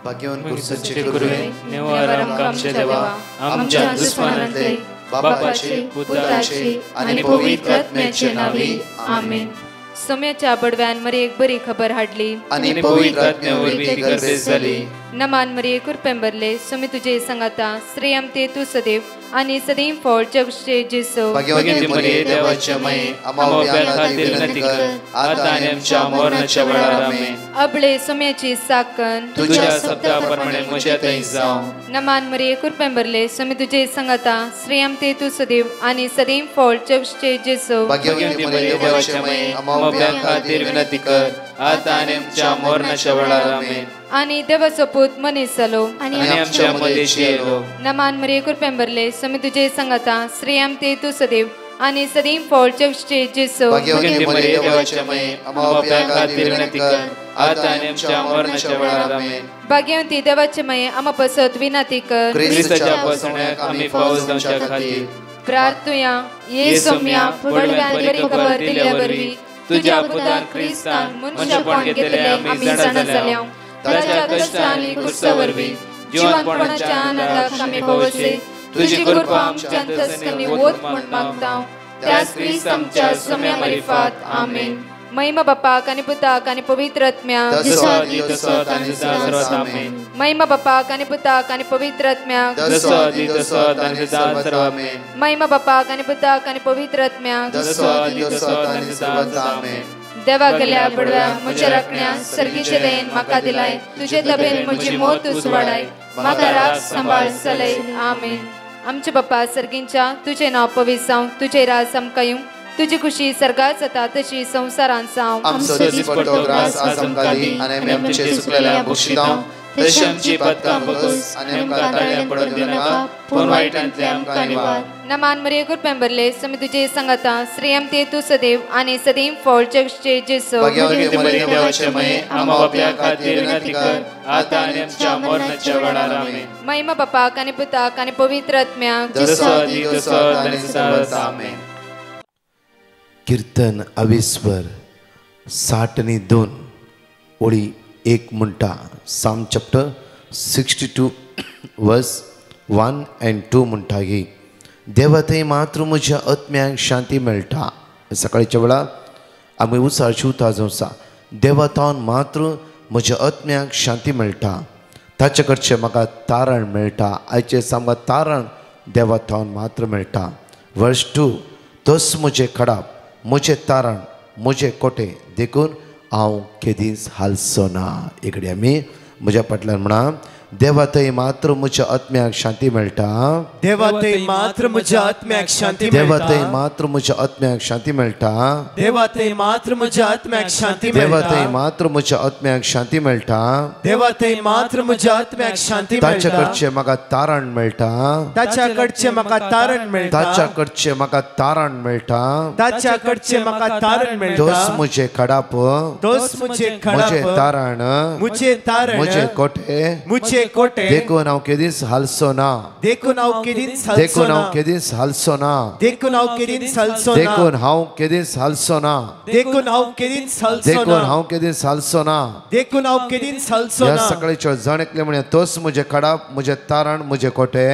भाग्यवान कुर्साचे करुवे निवार आमच्या देवा आमच्या दुश्मनांतले बापाचे पुत्राचे आणि पवित्र आत्म्याचे नावे आमेन. सोम्याच्या बडव्यान मरी एक बरी खबर हाडली आणि पवित्र आत्म्यावर ती गर्भेस झाली. नमान मरी कुरपेंबरले सोमी तुझे संगाता श्रेयम ते तू सदैव आणि सदैव फळ जगचे जेसो. भाग्यवती मरिये देवाच्या माये आम्हा खातीर विनंती कर आता आणि आमच्या मरणाच्या वेळार आमेन. अबळे सोम्याची साकन तुझ्या शब्दाप्रमाणे म्हज्या थंय जावं. नमान मरी कुरपेंबरले सोमी तुझे संगाता श्रेयम ते तू सदैव आणि सदैव फळ जगचे जेसो. भाग्यवती मरिये देवाच्या माये आम्हा खातीर विनंती कर आता आणि आमच्या मरणाच्या वेळार आमेन. आणि देवाचो पूत मनीस जालो आणि आमच्या मदेशी येलो. नमान मरी कुरपेंबरले सोमी तुझे संगाता श्रेयम ते तू सदैव आणि सदैव फळ जगचे जेसो. भाग्यवती मरिये देवाच्या माये आम्हा खातीर विनंती कर आता आणि आमच्या मरणाच्या वेळार आमेन. भाग्यवती देवाचे माये आम्हा पसत विनंती कर ख्रिस्ताच्या पासण्याक आम्ही पावस जावच्या खातीर प्रार्थुया. ये सोम्या बडव्यान बरी खबर दिल्या वरवी तुझ्या पुतान ख्रिस्तान मनुष्यपण घेतले आम्ही जाणा जाल्या. ताच्या कष्टांनी कुर्सावरवी जीवनपणाच्या आनंदाक आम्ही पावसे. तुझी कृपा आमच्या अंतस्करणी वोत म्हण मागता त्याच ख्रिस्त आमच्या सोम्या मरिफात आमेन. महिमा बापाक आणि पुताक आणि पवित्र आत्म्याक महिमा बापाक आणि पुताक आणि पवित्र आत्म्याक महिमा बापाक आणि पुताक आणि पवित्र आत्म्याक देवा गेल्या बडव्या म्हज्या राखण्या सर्गीचे देन म्हाका दिलाय. तुझे तबेन म्हजी मोत तूं वाडाय म्हाका राख सांबाळ चलय आमेन. आमचे बाप्पा सर्गींच्या तुझे नाव पवित्र जावं तुझे राज आमकां येवं तुझी खुशी सर्गात जाता तशी संसारांत जावं. आमचो दिसपट्टो ग्रास आज आमकां दी आनी आमी आमचे सुकलेल्या बक्षितां तशी आमची पातकां बगस आनी आमकां ताळ्यां पडूंक दिनाका पूण वायटांतले आमकां निवार. नमान मरिये कुरपेंबरले सोमी तुझे संगाता श्रेयम ते तू सदैव आणि सदैव फळ जगचे जेसो. भाग्यवती मरिये देवाचे माये आम्हा बापया खातीर विनंती कर आता आनी आमच्या मरणाच्या वेळार आमेन. महिमा बापाक आणि पुताक आणि पवित्र आत्म्याक आमेन. कीर्तन 22 ओळी 1 म्हणटा. साम चॅप्टर 62 वर्स 1 and 2 म्हणटा की देवा थंय मात्र म्हज्या आत्म्याक शांती मेळटा. सकाळच्या वेळार आमी उसार शिवता जावं देवा थावन मात्र म्हज्या आत्म्याक शांती मेळटा. ताचे कडचे म्हाका तारण मेळटा. आयचे सामका तारण देवा थावन मात्र मेळटा. वर्स 2 तोच म्हजें खडाप म्हजें तारण म्हजें कोटे देखून हांव केदींच हालचो ना. इकडे आमी म्हज्या फाटल्यान म्हणा देवा थंय मात्र म्हज्या आत्म्याक शांती मेळटा. देवा थंय मात्र म्हज्या आत्म्याक शांती देवा थंय मात्र म्हज्या आत्म्याक शांती मेळटा. देवा थंय मात्र म्हज्या आत्म्याक शांती देवा थंय मात्र म्हज्या आत्म्याक शांती मेळटा. देवा थंय मात्र म्हज्या आत्म्याक शांती ताचे कडचे म्हाका तारण मेळटा. ताच्या कडचे म्हाका तारण मेळटा. ताच्या कडचे म्हाका तारण मेळटा. ताच्या कडचे म्हाका तारण मेळटा. तोच म्हजें खडाप तोच म्हजें खडाप म्हजें तारण म्हजें तारण म्हजें कोटे म्हजें कोटे देखून हांव केदींच हालचो ना. देखून हांव केदींच देखून हांव केदींच हालचो ना. देखून हांव केदींच हालचो ना. देखून हांव केदींच हालचो ना. देखून हांव केदींच हालचो देखून ना. हांव केदींच हालचो ना. देखून हांव केदींच हालचो ना. ह्या सकाळीच्यो जण एकले म्हणे तोच म्हजें खडाप म्हजें तारण म्हजें कोटे.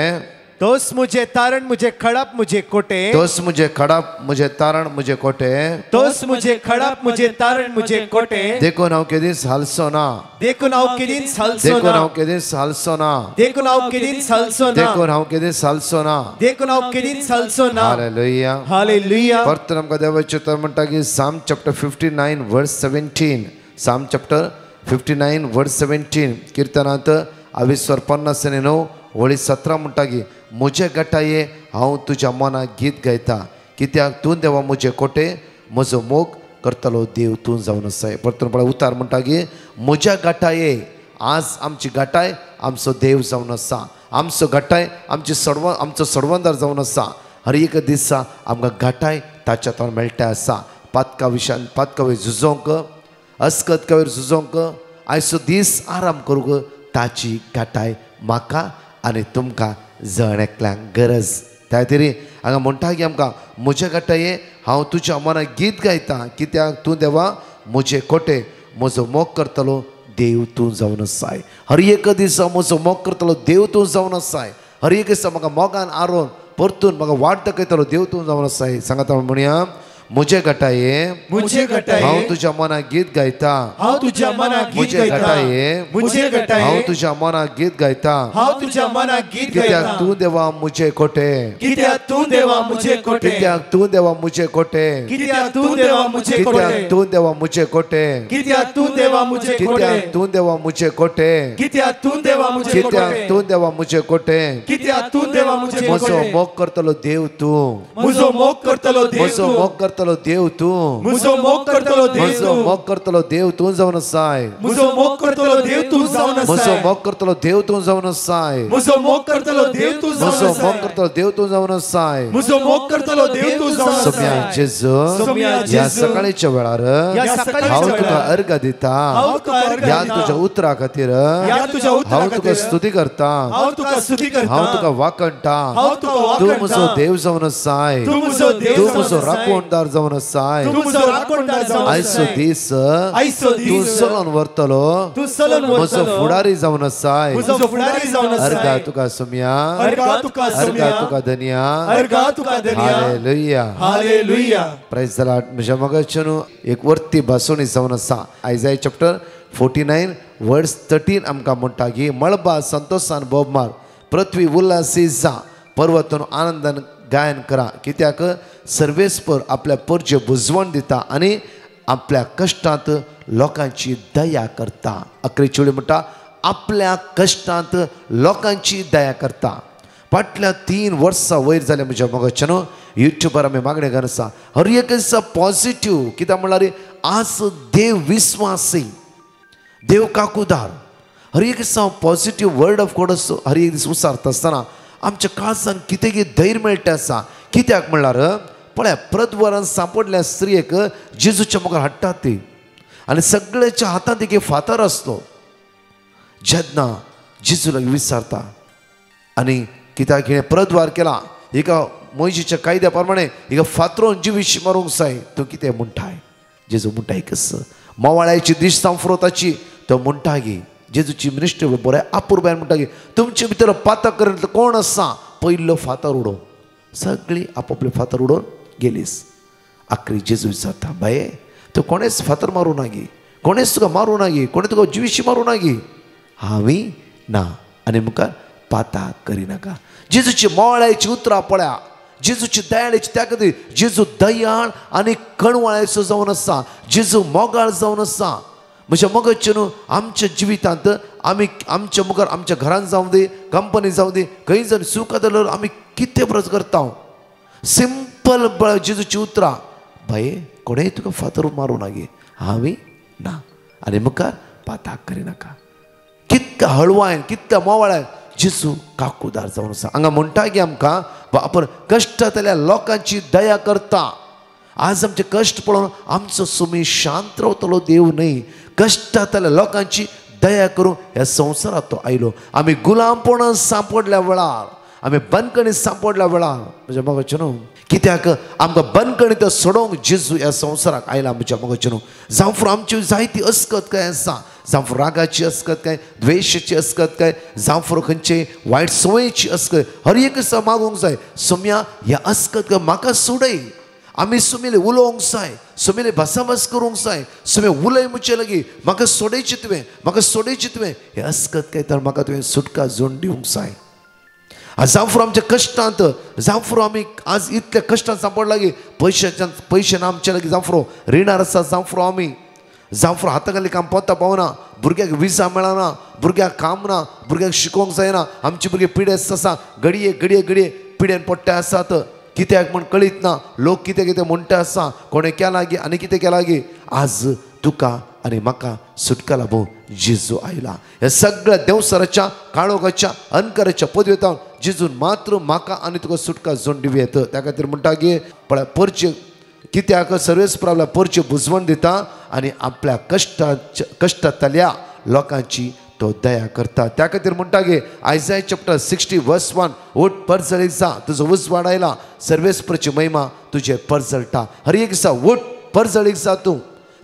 तोच म्हजें तारण म्हजें खडाप म्हजें कोटे. तोच म्हजें खडाप म्हजें तारण म्हजें कोटे. तोच म्हजें खडाप म्हजें तारण म्हजें कोटे. देखून हांव केदींच हालचो ना. देखून हांव केदींच हालचो देखून ना. हांव केदींच हालचो ना. देखून हांव केदींच हालचो ना. देखून हांव केदींच हालचो ना. देखून हांव केदींच हालचो ना. Hallelujah hallelujah. परत आमकां देवाचें उतर म्हणटा की साम चॅप्टर 59 वर्स 17. साम चॅप्टर 59 वर्स 17 कीर्तनांत 50 वळी 17 म्हणटा की म्हजे गटाये हांव तुज्या मनाक गीत गायता कित्याक तूं देवा म्हजे कोटे म्हजो मोग करतलो देव तूं जावन आसाय. परतून पळय उतार म्हणटा की म्हज्या गटाये आज आमची गटाय आमचो देव जावन आसा. आमचो गटाय आमचो सोडवंदार जावन आसा. हर एक दिसा आमकां गटाय ताच्या तोंड मेळटा आसा. पातका विशयान पातका वयर झुजोंक अस्कत वयर झुजोंक आयचो दीस आराम करूंक ताची गटाय म्हाका आनी तुमकां जण एकल्यांक गरज. त्या तरी हांगा म्हणटा की आमकां म्हजे गटाये हांव तुज्या मनाक गीत गायता कित्याक तूं देवा म्हजे कोटे म्हजो मोग करतलो देव तूं जावन आसाय. हर एक दिसा म्हजो मोग करतलो देव तूं जावन आसाय. हर एक दिसा म्हाका मोगान आरोवन परतून म्हाका वाट दाखयतलो देव तूं जावन आसाय. सांगात म्हणया मुझे घटाये हांव तुज्या मनाक गीत गायता. हांव तुज्या मनाक गीत मुझे गायता. हांव तुज्या मनाक गीत गायता. हांव तुज्या मनाक गीत कित्याक गायता. तूं देवा मुझे कोटे. कित्याक तूं देवा मुझे कोटे. कित्याक तूं देवा मुझे कोटे. कित्याक तूं देवा मुझे कित्याक कोटे. तूं देवा मुझे कोटे. कित्याक तूं देवा मुझे कोटे. कित्याक तूं देवा मुझे कोटे. कित्याक तूं देवा मुझे कित्याक कोटे. तूं देवा मुझे कोटे. कित्याक तूं देवा मुझे म्हजो कोटे. मोग करतलो देव तूं. म्हजो मोग करतलो देव म्हजो तूं. मोग करतलो देव तूं. म्हजो मोग करतलो देव म्हजो तूं. मोग करतलो देव तूं जावन आसाय. म्हजो मोग करतलो देव तूं जावन म्हजो आसाय. मोग करतलो देव तूं जावन आसाय. म्हजो मोग करतलो देव तूं जावन म्हजो मोग आसाय. करतलो देव तूं जावन आसाय. म्हजो मोग करतलो देव तूं जावन सोम्या आसाय. जेजू सोम्या ह्या जेजू सकाळीच्या वेळार ह्या सकाळीच्या हांव तुका वेळार अर्घ दिता. हांव तुका अर्घ ह्या दिता. तुज्या उतरा खातीर ह्या तुज्या उतरा हांव तुका खातीर स्तुती करता. हांव तुका स्तुती करता. हांव तुका वाकणटा. हांव तुका तूं वाकणटा. म्हजो देव जावन आसाय. तूं म्हजो देव तूं जावन म्हजो आसाय. राखणदार जावन आसाय. तूं म्हजो राखणदार जावन आयचो आसाय. दीस आयचो तूं दीस चलोन व्हरतलो. तूं चलोन म्हजो व्हरतलो. फुडारी जावन आसाय. म्हजो फुडारी जावन अर्घा आसाय. तुका सोम्या. अर्घा तुका अर्घा सोम्या. तुका धन्या. अर्घा तुका धन्या. Hallelujah. Hallelujah. Praise the Lord. म्हज्या मोगाच्यान एक वर्ती भासोणी जावन आसा. आयजाय चॅप्टर 49 वर्स 13 आमकां म्हणटा की मळबा संतोषान बोब मार, पृथ्वी उल्हासी जा, पर्वतून आनंदान गायन करा. कित्याक सर्वेस्पर आपल्या परजे बुजवण दिता आनी आपल्या कश्टांत लोकांची दया करता. अकरेची म्हणटा आपल्या कश्टांत लोकांची दया करता. फाटल्या 3 वर्सां वयर जाल्या म्हज्या मोगाच्यान युट्यूबार आमी मागणे घालून आसा. हर एक दिसा पॉझिटिव्ह कित्याक म्हणल्यार आज देव विस्वासी, देव काकूदार. हर एक दिसा पॉझिटिव्ह वर्ड ऑफ गॉड हर एक दीस उसारता आसतना आमच्या काळजान कितें धैर्य मेळटा आसा. कित्याक म्हणल्यार पळय प्रदवरान सांपडल्या स्त्रियेक जेजूच्या मुखार हाडटात ती आनी सगळ्याच्या हातांत एक फातर आसलो. जेन्ना जेजूला विचारता आनी कित्याक हिणें प्रद्वार केला, एका मोयजेच्या कायद्या प्रमाणे एका फातरोन जिवीशी मारूंक जाय, तूं कितें म्हणटाय? जेजू म्हणटा एकच मोवाळ्याची दिश सांफरोताची तो म्हणटा गी जेजूची मिनिस्टर बरें आपुरबायन म्हणटा की तुमचे भितर पातक करीत कोण आसा पयलो फातर उडो. सगळीं आपापले फातर उडोवन गेलीस. आखरी जेजू विचारता बाये तूं कोणेच फातर मारूं ना गी, कोणेच तुका मारूं ना गी, कोणें तुका जिवीशी मारूं ना गी. हांवी ना आनी मुखार पाताक करिनाका. जेजूची मोवाळ्याची उतरां पळया. जेजूची दयाळेची त्या खातीर जेजू दयाळ आनी कणवाळेचो जावन आसा. जेजू मोगाळ जावन आसा. म्हज्या मोगाचे न्हू आमच्या जिवितांत आमी आमच्या मुखार आमच्या घरांत जावं दी, कंपनी जावं दी, खंय जर सुख जाल्यार आमी कितें बरें करता. सिंपल जेजूची उतरां बाये कोणेंय तुका फातर मारूं ना गे, हांवी ना आनी मुखार पाताक करिनाका. कितल्या हळवायन कितल्या मोवाळ्यान जेजू काकूदार जावन आसा. हांगा म्हणटा की आमकां आपण कश्टांतल्या लोकांची दया करता. आज आमचे कश्ट पळोवन आमचो सुमी शांत रावतलो देव न्हय, कश्टांतल्या लोकांची दया करूंक ह्या संवसारांत तो आयलो. आमी गुलामपणान सांपडल्या वेळार, आमी बंदकणीत सांपडल्या वेळार म्हज्या मोगाचे न्हू कित्याक आमकां बंदकणीत सोडोवंक जेजू ह्या संवसाराक आयला. म्हज्या मोगाचे न्हू जावं फुडें आमची जायती अस्कत काय आसा, जावं फुडें रागाची अस्कत काय, द्वेशाची अस्कत काय, जावं फुडें खंयचे वायट संवयची अस्कत, हर एक दिसा मागूंक जाय सोम्या ह्या अस्कत काय म्हाका सोडय. आमी सुमेले उलोवंक जाय, सुमेले भासाभास करूंक जाय, सुमे उलय मुचे लागी म्हाका सोडयची तुवें, म्हाका सोडयची तुवें. हे अस्कत काय तर म्हाका तुवें सुटका जोड दिवंक जाय. जावं फुडें आमच्या कश्टांत, जावं फुडें आमी आज इतल्या कश्टांत सांपडला की पयशे ना आमचे लागीं, जावं फुडें रिणार आसा, जावं फुडें आमी जावं फुडें हाताखाली काम पोता पावना, भुरग्याक विजा मेळना, भुरग्याक काम ना, भुरग्याक शिकोवंक जायना, आमचे भुरगे पिडेस्त आसा, घडये घडये घडये पिड्यान पडटे आसात. कित्याक म्हण कळीत ना, लोक कितें कितें म्हणटा आसा, कोणें केला गी आनी कितें केला गी. आज तुका आनी म्हाका सुटका लाभूंक जेजू आयला. ह्या सगळ्या देवसराच्या काळोखाच्या अंधकाराच्या पदवेतान जेजून मात्र म्हाका आनी तुका सुटका जोड दिवं. त्या खातीर म्हणटा की पळय परचे कित्याक सर्वेस्पर आपल्या परचे बुजवण दिता आनी आपल्या कश्टांतल्या लोकांची तो दया करता. त्या खातीर म्हणटा गे आयजाय चॅप्टर 60 वर्स 1 ओट परजळीक जा, तुजो उजवाड आयला, सर्वेस्परची महिमा तुजे परजळटा. हर एक दिसा ओट परजळीक जा, तूं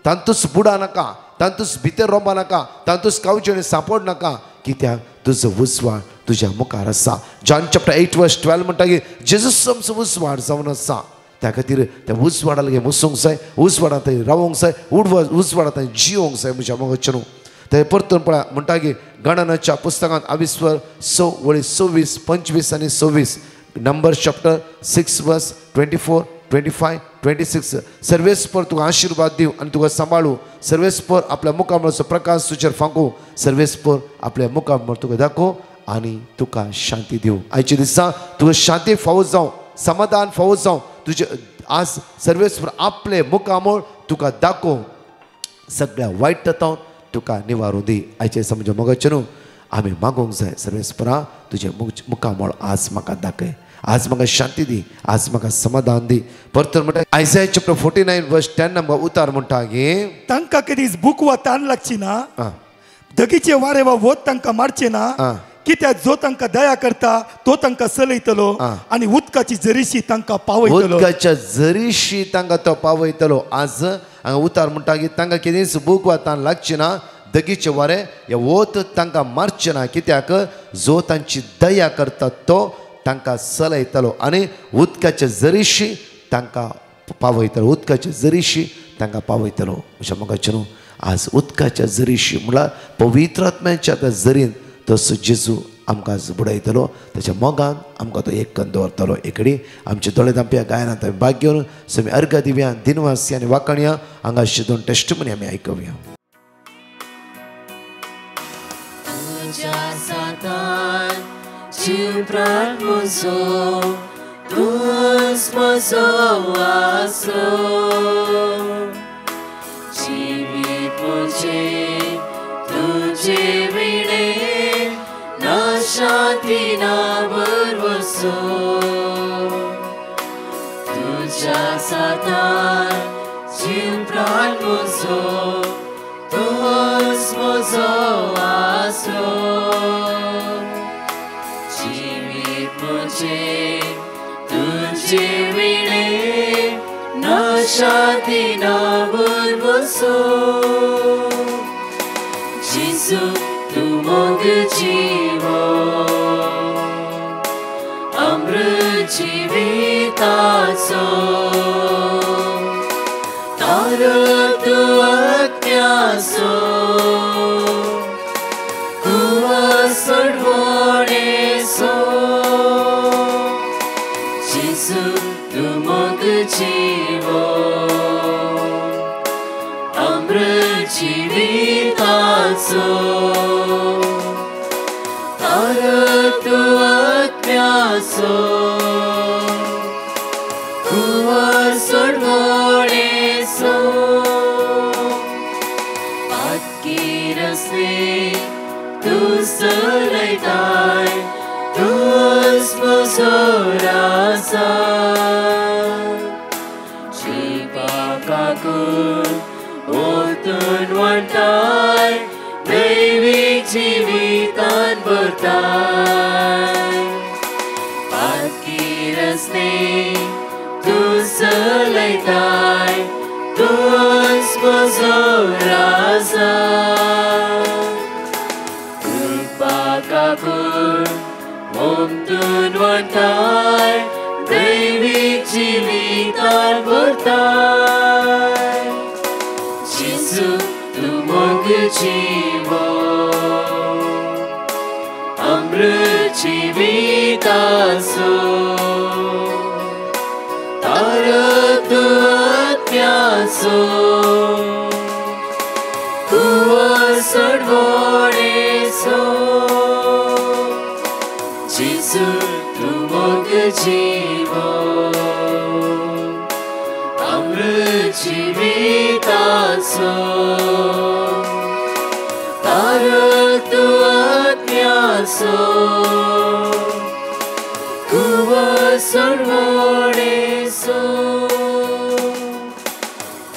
तांतूच बुडा नाका. तातूंत भितर रोंबा नाका, तातूंत कावचे सांपड नाका, कित्याक तुजो उजवाड तुज्या मुखार आसा. जॉन चॅप्टर 8:12 म्हणटा की जेजूस आमचो उजवाड जावन आसा. त्या खातीर त्या उजवाडा लागीं वचूंक जाय, उजवाडा थंय रावूंक जाय, उजवाडा थंय जियोंक जाय म्हज्या मोगाचें. ते परतून पळय म्हणटा की गणनाच्या पुस्तकांत 26:25 आनी 26 नंबर्स चॅप्टर 6:24-25-26 सर्वेस्पर तुका आशिर्वाद दिव आनी तुका सांबाळू. सर्वेस्पर आपल्या मुखामळाचो प्रकाश तुजेर फांकू. सर्वेस्पर आपल्या मुखामळ तुका दाखोव आनी तुका शांती दिव. आयच्या दिसा तुका शांती फावो जावं, समाधान फावो जावं. तुजे आज सर्वेस्पर आपले मुखामळ तुका दाखोव, सगळ्या वायट तत्वांत तुका निवारू दी. आयचे दिसा म्हज्या मोगाचें न्हू आमी मागोवंक जाय. सर्वेस्परा तुजे मुखामळ आज म्हाका दाखय, आज म्हाका शांती दी, आज म्हाका समाधान दी. परतून म्हणटा आयसाया चॅप्टर 49:10 नंबर उतार म्हणटा की तांकां कधीच भूक वा ताण लागची ना, दगीचे वारे वा वत तांकां मारचे ना, कित्याक जो तांकां दया करता तो तांकां चलयतलो आनी उदकाची जरीशी तांकां पावयतलो. उदकाच्या जरीशी तांकां तो पावयतलो. आज हांगा उतार म्हणटा की तांकां कितेंच भूक वा ताण लागची ना, दगीचे वारे हे वत तांकां मारचे ना, कित्याक जो तांची दया करता तो तांकां चलयतलो आनी उदकाच्या जरीशी तांकां पावयतलो. उदकाच्या जरीशी तांकां पावयतलो. अशें मोगाचें न्हू आज उदकाच्या जरीशी म्हळ्यार पवित्र आत्म्याच्या त्या जरीन तसो जेजू आमकां आज बुडयतलो. त्याच्या मोगान आमकां तो एक कन्न दवरतलो. एकडी आमचे दोळे धांपया गायनांत आमी भाग घेवन समी अर्घ दिवया, दिनवासी आनी वाकणया हांगा अशें 2 टेस्टमनी आमी आयकवया. जीव प्राण म्हजो तूंच म्हजो आसरो, जिवीत म्हजें तुजे विणे ना शांती ना बरवसो. तुज्या साथार जीव प्राण म्हजो तूंच म्हजो आसरो, जिवीत म्हजें तुजे विणे ना शांती ना बरवसो. जेजू तूं मोग जीवो अमृत जिविताचो, तारो तूं अज्ञासो कुवा सोडवणेसो. जेजू तूं मोग जीवो अमृत जिविताचो, तारो तूं अज्ञासो कुवा सोडवणेसो. पातकी रस्ते तूं चलयताय, तूंच म्हजो राजा. जिवाकाकून ओतून वाडटाय, दैवीक जिवितान भरताय. पातकी रस्ते तूं चलयताय, तूंच म्हजो राजा. कृपाकाकून ओतून वाडटाय, दैवीक जिवितान भरताय. जेजू तूं मोग जीवो अमृत जिविताचो, तारो तूं अज्ञासो कुवा सोडवणेसो. जेजू तूं मोग जीवो अमृत जिविताचो, तारो तूं अज्ञासो कुवा सोडवणेसो.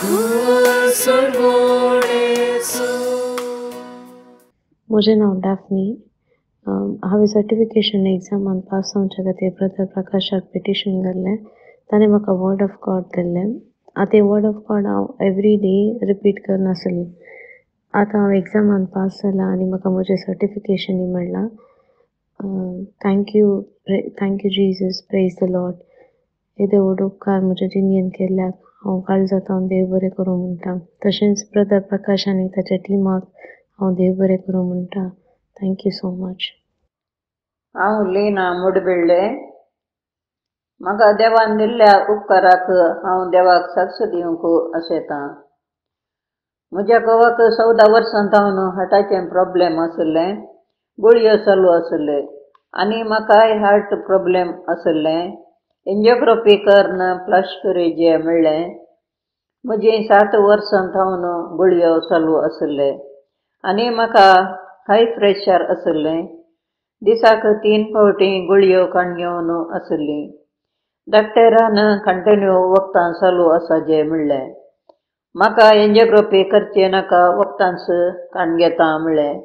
कुवा सोडवणेसो. म्हजें नांव डॅफ्नी. हांवें सर्टिफिकेशन एग्जामान पास जावचे खातीर ब्रदर प्रकाशाक पिटिशन घाल्लें. ताणें म्हाका वर्ड ऑफ गॉड दिल्लें. आतां तें वर्ड ऑफ गॉड हांव एवरी डे रिपीट करनासली. आतां हांव एग्जामान पास जाला आनी म्हाका म्हजें सर्टिफिकेशनूय मेळ्ळां. Thank you Jesus, praise the Lord. हे देव उपकार म्हज्या जिणेन केल्याक हांव काळजांत हांव देव बरें करूं म्हणटा. तशेंच ब्रदर प्रकाश आनी ताच्या टिमाक हांव देव बरें करूं म्हणटा. Thank you so much. हांव लिना मुडबिल्ले. म्हाका देवान दिल्ल्या उपकाराक हांव देवाक साक्ष दिवंक आशेतां. म्हज्या घोवाक 14 वर्सां जावन हार्टाचें प्रॉब्लेम आसलें, गुळयो चालू आसले आनी म्हाकाय हार्ट प्रॉब्लेम आसलें. एंजियोग्राफी करून प्लास्टरेजे मेळ्ळें. म्हजी 7 वर्सां जावन गुळयो चालू आसले आनी म्हाका हाय प्रेशर आसलें. दिसाक 3 फावटी गुळयो काडून घेवन आसली. डॉक्टरान कंटिन्यू वखदां चालू आसाचें म्हणलें. म्हाका एंजियोग्राफी करची नाका, वखदांच काडून घेता म्हणलें.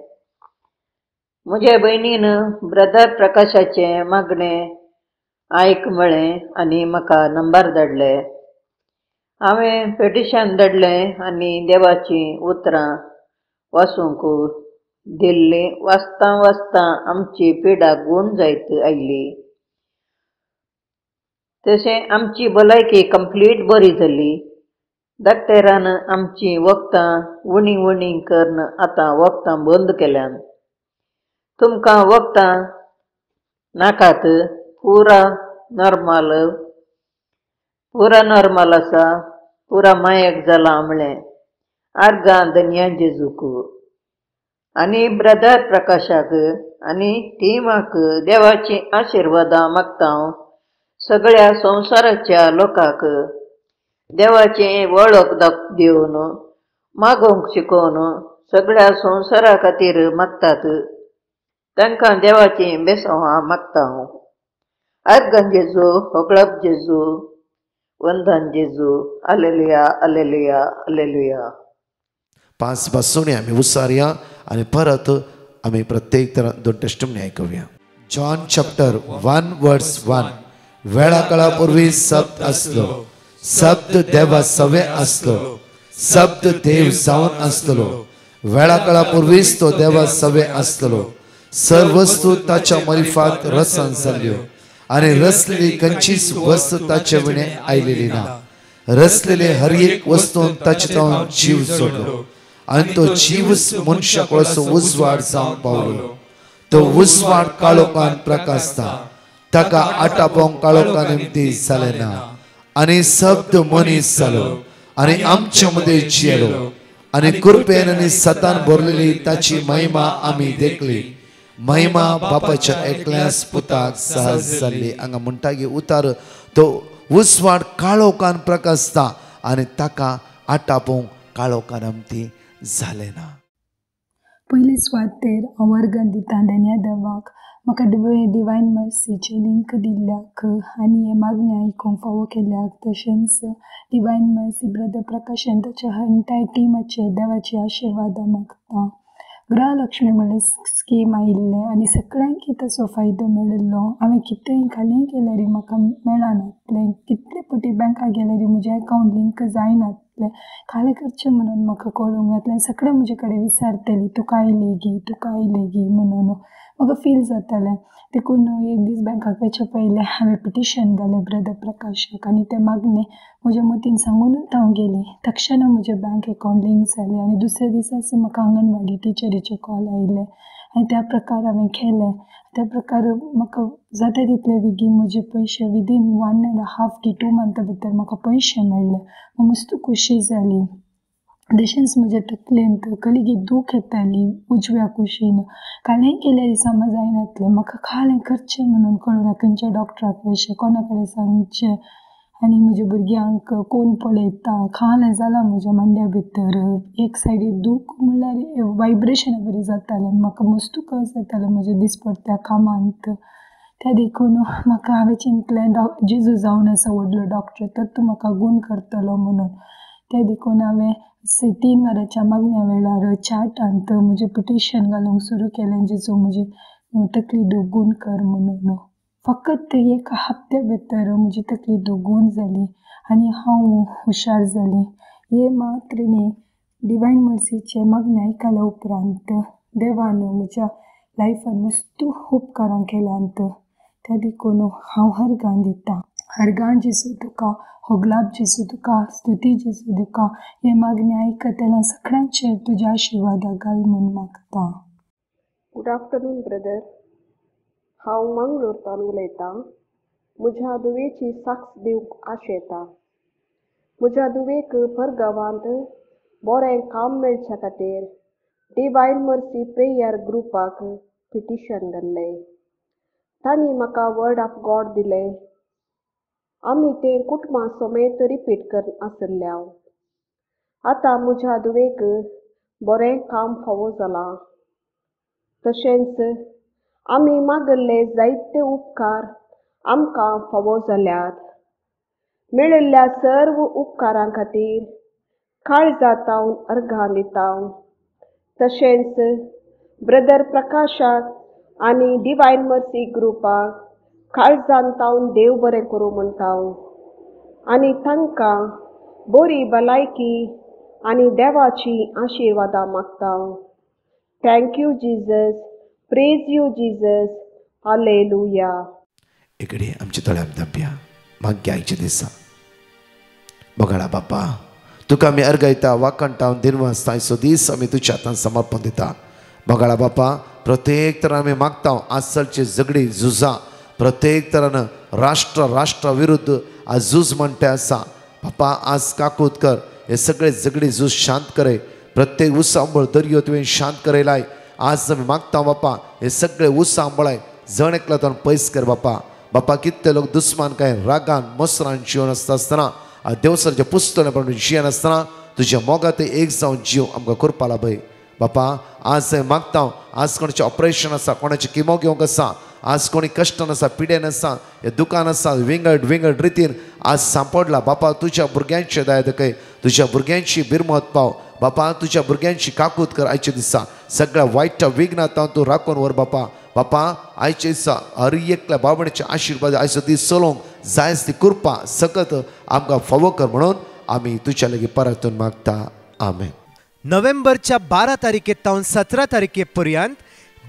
म्हजे भयणीन ब्रदर प्रकाशाचें मागणें आयक म्हळें आनी म्हाका नंबर धाडले. हांवें पेटिशन धाडलें आनी देवाची उतरां वाचूंक दिल्लीं. वाचता वाचता आमची पिडा गूण जायत आयली. तशें आमची भलायकी कंप्लीट बरी जाली. डॉक्टरान आमची वखदां उणी करून आतां वखदां बंद केल्यान. तुमकां वखदां नाकात, पुरा नॉर्मल आसा, पुरा मायक जाला म्हणलें. आर्गां धन्या जेजूक. आनी ब्रदर प्रकाशाक आनी टिमाक देवाची आशिर्वादां मागता. सगळ्या संवसाराच्या लोकांक देवाची वळख दिवन मागोवंक शिकोवन सगळ्या संवसारा खातीर मागतात. तांकां देवाची बेसांवां मागता. आर्गां जेजू, होगळप जेजू, वंदन जेजू. Hallelujah, hallelujah, hallelujah. 5 बसून आम्ही उसारया आणि परत आम्ही प्रत्येक तर 2 टेस्टिमनी ऐकूया. जॉन चॅप्टर 1 वर्स 1. वेळा काळापूर्वी शब्द असलो, शब्द देवा सवे असलो, शब्द देव जावन असलो. वेळा काळापूर्वीच तो देवा सवे असलो. सर्व वस्तू ताच्या मरिफात रसान जाल्यो आणि रसलेली खंयचीच वस्तू ताचे विणे आयलेली ना. रसलेले हर एक वस्तून ताचे तावन जीव जोडलो आणि तो जीवच मनशाक उजवाड जावन पावलो. तो उजवाड काळोखान प्रकाशता, ताका आटापोवंक काळोखा निमती जाले ना. आणि शब्द मनीस जालो आणि आमच्या मध्ये जियेलो आणि कृपेन आणि सतान भरलेली ताची महिमा आम्ही देखली. महिमा बापाच्या एकल्याच पुताक सहज जाल्ली. हांगा म्हणटागी उतार तो उजवाड काळोखान प्रकाशता आणि ताका आटापोवंक काळोखान आमती जाले ना. पयले सुवातेर हांव वर्गन दिता धन्या देवाक म्हाका डिवायन मर्सीचे लिंक दिल्ल्याक आनी हे मागणी आयकूंक फावो केल्याक. तशेंच डिवायन मर्सी ब्रदर प्रकाशान ताच्या एंटायर टिमाचे देवाची आशिर्वादां मागता. गृहलक्ष्मी म्हणल्यार स्कीम आयिल्ले आनी सगळ्यांक ताचो फायदो मेळिल्लो. हांवें कितेंय घालें केल्यार म्हाका मेळनातलें. कितले फावटी बँकाक गेल्यार म्हजें अकावंट लिंक जायनातलें. खाली करचें म्हणून म्हाका कळूंक नातलें. सगळें म्हजे कडेन विचारतलीं, तुका आयलें गी म्हणून. म्हाका फील जातालें. देखून एक दीस बँकाक वयचे पयलें हांवें पिटिशन घालें ब्रदर प्रकाशाक आनी तें मागणें म्हज्या मतीन सांगूनच हांव गेली. तक्षण म्हजें बँक अकावंट लिंक जालें आनी दुसऱ्या दिसाच म्हाका आंगणवाडी टिचरीचे कॉल आयले आनी त्या प्रकार हांवें केलें. त्या प्रकार म्हाका जाता तितले बेगीन म्हजे पयशे विदीन 1.5 to 2 months भितर म्हाका पयशे मेळ्ळे. मस्त खुशी जाली. तशेंच म्हज्या तकलेंत कलिगी दूख येताली उजव्या कुशीन. कालेंय केल्यार समज जायनातलें. म्हाका खालें करचें म्हणून कळना. खंयच्या डॉक्टराक वयचें, कोणा कडेन सांगचें आनी म्हज्या भुरग्यांक कोण पळयता. खालें जालां म्हज्या मांड्या भितर. एक सायडीक दूख म्हणल्यार वायब्रेशनां बरी जातालें. म्हाका मस्त कळ जातालें म्हज्या दिसपट्ट्या कामांत. त्या देखून म्हाका हांवें चिंतलें जेजू जावन आसा व्हडलो डॉक्टर, तो म्हाका गूण करतलो म्हणून. त्या देखून हांवें 3 वरांच्या मागण्या वेळार चार्टांत म्हजें पिटिशन घालूंक सुरू केलें. जेजू म्हजी तकली दूख गूण कर म्हणून. फकत 1 हप्त्या भितर म्हजी तकली दूख गूण जाली आनी हांव हुशार जाली. हे मात्र न्ही, डिवायन मर्सीचे मागणी आयकल्या उपरांत देवान म्हज्या लायफान मस्तू उपकारां केल्यांत त्या देखून हांव हरगां दितां. हरगां जेसू तुका, होगलाब जेसू तुका, स्तुती जेसू तुका, हे मागणी आयकतल्या सगळ्यांचेर तुज्या आशिर्वादा घाल म्हूण मागतां. Good afternoon brother. हांव मंगळूरतान उलयतां. म्हज्या दुवेची साक्ष दिवंक आशेतां. म्हज्या दुवेक परगांवांत बरें काम मेळच्या खातीर डिवायन मर्सी प्रेयर ग्रुपाक पिटिशन घाल्लें. तांणी म्हाका वर्ड ऑफ गॉड दिलें. आमी तें कुटुंबां समेत रिपीट करन आसल्याव. आतां म्हज्या दुवेक बरें काम फावो जालां. तशेंच आमी मागल्ले जायते उपकार आमकां फावो जाल्यात. मेळिल्ल्या सर्व उपकारां खातीर काळजांतावन अर्घां दितां. तशेंच ब्रदर प्रकाशाक आनी डिवायन मर्सी ग्रुपाक काळजांतावन देव बरें करूं म्हणटां. आनी तांकां बरी भलायकी आनी देवाची आशिर्वादां मागतां. Thank you Jesus. Praise you Jesus. Hallelujah. इकडे आमच्या तळ्यात धांप्या मागे आयचे दिसा बगाडा बापा तुका आमी अर्गायता वाकणटा दिनवास तायचो दीस आमी तुज्या हातान समर्पण दिता. बगाडा बापा प्रत्येक तरान आमी मागता आसलची झगडी झुजां प्रत्येक तरान राष्ट्र विरुद्ध आज झूज म्हणटे आसा. बापा आज काकूत कर हे सगळे झगडी झूज शांत करे. प्रत्येक उसांबळ दर्यो तुवें शांत करयलाय. आज आमी मागता बापा हे सगळे उसांबळाय जण एकलो तर पयस कर बापा. बापा कितले लोक दुस्मान काय रागान मोसरान जिवन आसतना देवसरचे पुस्तले पण जियन आसतना तुज्या मोगात एक जावन जीव आमकां करपा लाभय. बापा आज मागता आज कोणाचें ऑपरेशन आसा, कोणाचें किमो घेवंक आसा, आज कोणी कश्टान आसा, पिडेन आसा, हे दुकान आसा, विंगड रितीन आज सांपडला. बापा तुज्या भुरग्यांचे दया दाखय. तुज्या भुरग्यांची बिरमत पाव बापा. तुज्या भुरग्यांची काकूत कर आयचे दिसा. सगळ्या वायटा विघ्नांत तूं राखून व्हर बापा. बापा आयचे दिसा हर एकल्या बाबण्याचे आशिर्वाद आयचो दीस चलोवंक जाय ती कृपा सकत आमकां फावो कर म्हणून आमी तुज्या लागीं परतून मागता. आमेन. नोव्हेंबरच्या 12 तारखेतावन 17 तारखे पर्यंत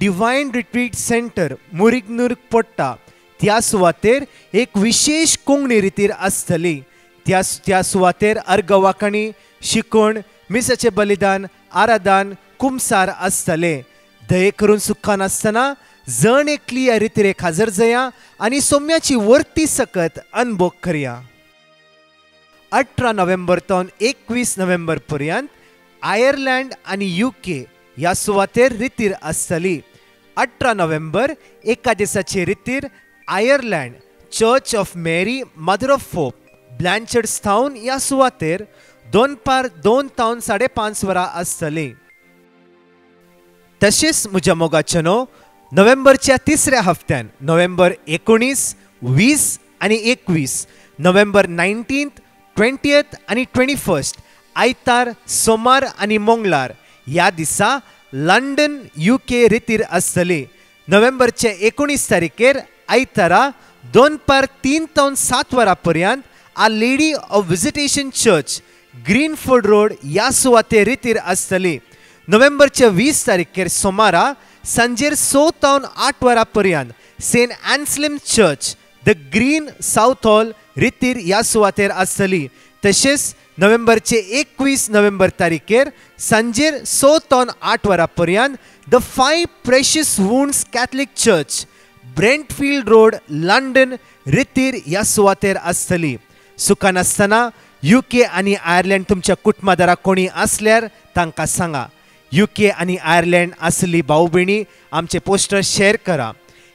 डिवायन रिट्रीट सेंटर मुरिगनूर पडटा त्या सुवातेर एक विशेष कोंगणी रितीर आसतली. त्या सुवातेर अर्गवाकणी, शिकोण, मिसाचें बलिदान, आराधन, कुमसार आसतले. दये करून सुखान आसतना जण एकली ह्या रितीरेक हजर जाया आनी सोम्याची वर्ती सकत अनुभव करया. 18 नोव्हेंबर तावन 21 नोव्हेंबर पर्यंत आयर्लंड आनी UK ह्या सुवातेर रितीर आसतली. 18 नोव्हेंबर एका दिसाचे रितीर Ireland church of Mary Mother of Hope Blanchardstown ह्या सुवातेर 2 तावन 5:30 वरां आसतली. तशेंच म्हज्या मोगाचेनो नोव्हेंबरच्या 3ऱ्या हप्त्यान नोव्हेंबर 19, 20 आनी 21, नोव्हेंबर 19, 20 आनी 21 आयतार, सोमार आनी मंगळार ह्या दिसा लंडन UK रितीर आसतली. नोव्हेंबरचे 19 तारखेर आयतारा 2:03 तावन 7 वरां पर्यंत our lady of visitation church Greenford road ह्या सुवातेर रितीर आसतली. नोव्हेंबरच्या 20 तारखेर सोमारा सांजेर 6 तावन 8 वरां पर्यंत saint Anselm church the green Southall रितीर ह्या सुवातेर आसतली. तशेंच नोव्हेंबरचे 21 नोव्हेंबर तारखेर सांजेर 6 तावन 8 वरां पर्यंत the 5 precious wounds Catholic church Brentfield road London रितीर ह्या सुवातेर आसतली. सुखान आसतना UK आनी आयर्लंड तुमच्या कुटुंबादाराक कोणी आसल्यार तांकां सांगा. UK आनी आयर्लंड आसली भाऊ भयणी आमचे पोस्टर शेअर करा.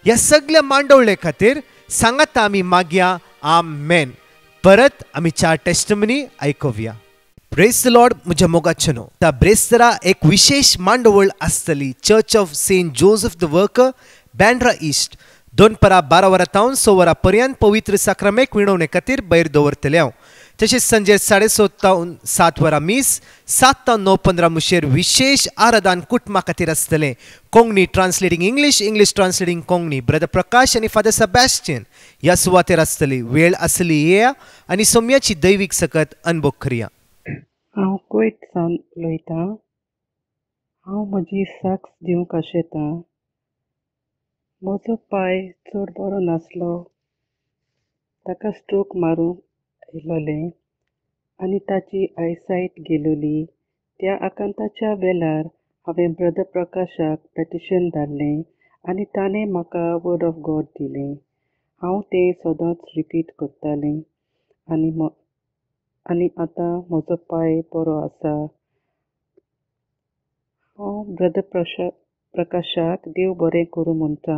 ह्या सगळ्या मांडवळे खातीर सांगात आमी मागया. आमेन. परत आमी 4 टेस्टमनी आयकुया. Praise the Lord. म्हज्या मोगाचेनो त्या ब्रेस्तरा एक विशेष मांडवळ आसतली. Church of saint Joseph the worker Bandra east 2:12 वरां तावन 6 वरां पर्यंत पवित्र साक्रामेक विणवणे खातीर भायर दवरतले हांव. तशेंच सांजे 6:30 तावन 7 वरां मीस, 7 तावन 9:15 मुशेर विशेष आराधन कुटुंबा खातीर आसतलें. Konkani translating English, English translating Konkani. Brother Prakash आनी फादर सेबॅस्टियन ह्या सुवातेर आसतली. वेळ आसली येया आनी सोम्याची दैवीक सकत अनुभव करया. हांव कुयट सावन उलयतां. हांव म्हजी साक्स दिवंक आशेतां. म्हजो पाय चड बरो नासलो. ताका स्ट्रोक मारूंक येयलोलें आनी ताची आयसायट गेलोली. त्या आकांताच्या वेळार हांवें ब्रदर प्रकाशाक पेटिशन धाडलें आनी ताणें म्हाका वर्ड ऑफ गॉड दिलें. हांव तें सदांच रिपीट करतालें आनी आतां म्हजो पाय बरो आसा. हांव ब्रदर प्रकाशाक देव बरें करूं म्हणटा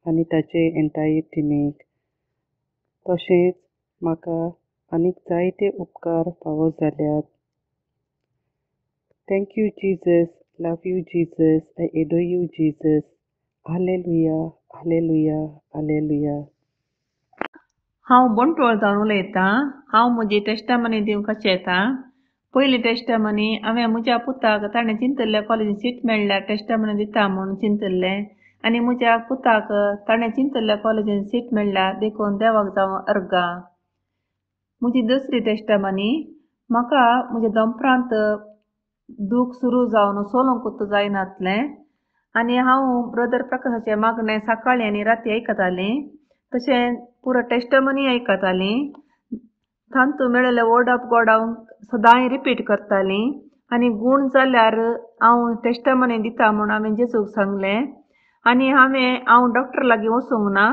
आनी ताचे एंटायर टिमीक. तशेंच म्हाका आनीक जायते उपकार फावो जाल्यात. Thank you Jesus. Love you Jesus. I adore you Jesus. Hallelujah, hallelujah, hallelujah. हांव बंटोळ जावन उलयतां. हांव म्हजी टेस्टामनी दिवंक येतां. पयली टेस्टामनी हांवें म्हज्या पुताक ताणें चिंतल्ल्या कॉलेजीन सीट मेळ्ळ्यार टेस्टामनी दिता म्हूण चिंतल्लें आनी म्हज्या पुताक ताणें चिंतल्ल्या कॉलेजीन सीट मेळ्ळ्यार देखून देवाक जावं अर्गा. म्हजी दुसरी टेस्टामनी म्हाका म्हज्या दंपरांत दूख सुरू जावन सोलूंकूच जायनासलें आनी हांव ब्रदर प्रकाशाचें मागणें सकाळीं आनी राती आयकतालीं. तशें पुरो टेस्टामनी आयकतालीं. तांतू मेळिल्ले वर्ड ऑफ गॉड हांव सदांय रिपीट करतालीं आनी गूण जाल्यार हांव टेस्टामनी दिता म्हूण हांवें जेजूक सांगलें. आनी हांव डॉक्टर लागीं वचूंक ना.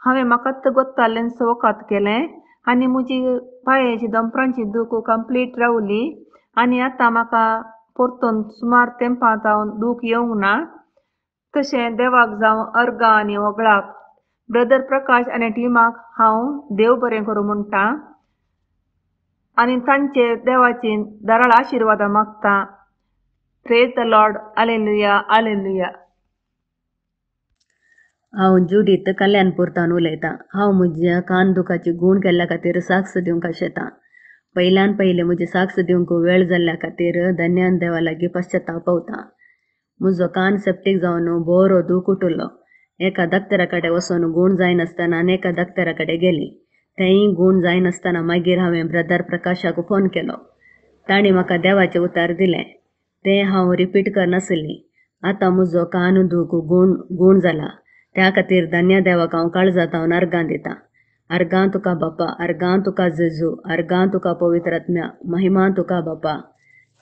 हांवें म्हाका गोत्तालेंच वखद केलें आनी म्हजी पांयाची दंपरांची दूख कंप्लीट रावली आनी आतां म्हाका परतून सुमार तेंपांत हांव दूख येवंक ना. तशें देवाक जावं अर्गा आनी वगळाक ब्रदर प्रकाश आनी टिमाक हांव देव बरें करूं म्हणटां आनी तांचे देवाची दाराळ आशिर्वादां मागतां. Praise the Lord. Hallelujah, hallelujah. हांव जुडीत कल्याणपुरतान उलयतां. हांव म्हज्या कान दुखाची गूण केल्ल्या खातीर साक्स दिवंक आशेतां. पयल्यान पयलें म्हजी साक्स दिवंक वेळ जाल्ल्या खातीर धन्यान देवा लागीं पश्चातापवतां. म्हजो कान सेप्टीक जावन बरो दूख उठुल्लो. एका दोतोरा कडेन वचून गूण जायनासतना आनी एका दोतोरा कडेन गेलीं. तेंय गूण जायनासतना मागीर हांवें ब्रदर प्रकाशाक फोन केलो. ताणें म्हाका देवाचें उतर दिलें. तें हांव रिपीट करनासलीं. आतां म्हजो कान दूख गूण जाला. त्या खातीर धन्य देवाक हांव काळजांत हांव अर्गां दितां. अर्गां तुका बापा, अर्गां तुका जेजू, अर्गां तुका पवित्र आत्म्या, महिमा तुका बापा.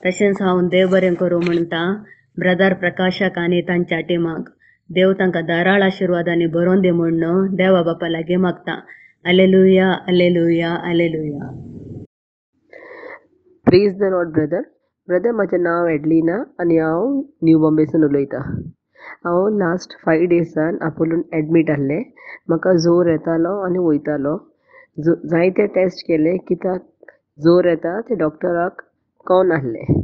तशेंच हांव देव बरें करूं म्हणटां ब्रदर प्रकाशाक आनी तांच्या टिमाक. देव तांकां दाराळ आशिर्वादांनी बरोवन दी म्हूण देवा बापा लागीं मागतां. Hallelujah, hallelujah, hallelujah. Praise the Lord brother. म्हजें नांव एडलिना आनी हांव न्यू बॉम्बेसून उलयतां. हांव लास्ट 5 डेजान आपोलोन एडमीट आहलें. म्हाका जोर येतालो आनी वयतालो. जायते टेस्ट केले कित्याक जोर येता ते डॉक्टराक कळून नासलें.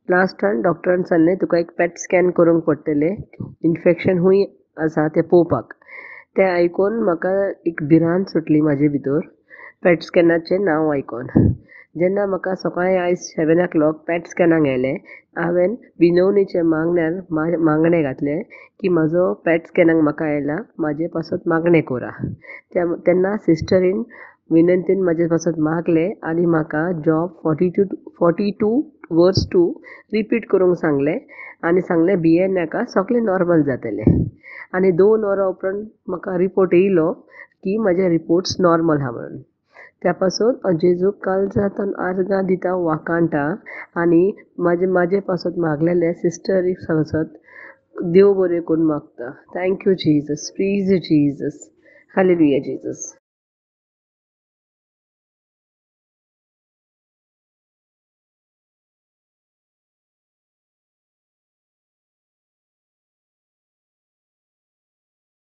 लास्टान डॉक्टरान सांगलें तुका एक पेट स्कॅन करूंक पडटलें. इन्फेक्शन खूंय आसा तें पळोवपाक. तें आयकून म्हाका एक भिरांत सुटली म्हाजे भितर पेट स्कॅनाचें नांव आयकून. जेन्ना म्हाका सकाळीं आयज 7 o'clock पेट स्कॅनाक गेलें हांवें बिनवणीचे मागणें घातलें की म्हाजो पेट स्कॅनाक म्हाका आयला म्हाजे पासत मागणें कोरा. तेन्ना सिस्टरीन विनंतीन म्हाजे पासत मागलें आनी म्हाका जॉब 42 वर्स 2 रिपीट करूंक सांगलें आनी सांगलें BNAका सगळें नॉर्मल जातलें. आनी 2 वरां उपरांत म्हाका रिपोर्ट येयलो की म्हाजे रिपोर्ट्स नॉर्मल आहा म्हणून. त्या पासून जेजूक काळजांत अर्गां दिता वाकाणटा आनी म्हाजे पासत मागलेले सिस्टरीक पासत देव बरें करून मागता. Thank you Jesus. Please Jesus. Hallelujah Jesus.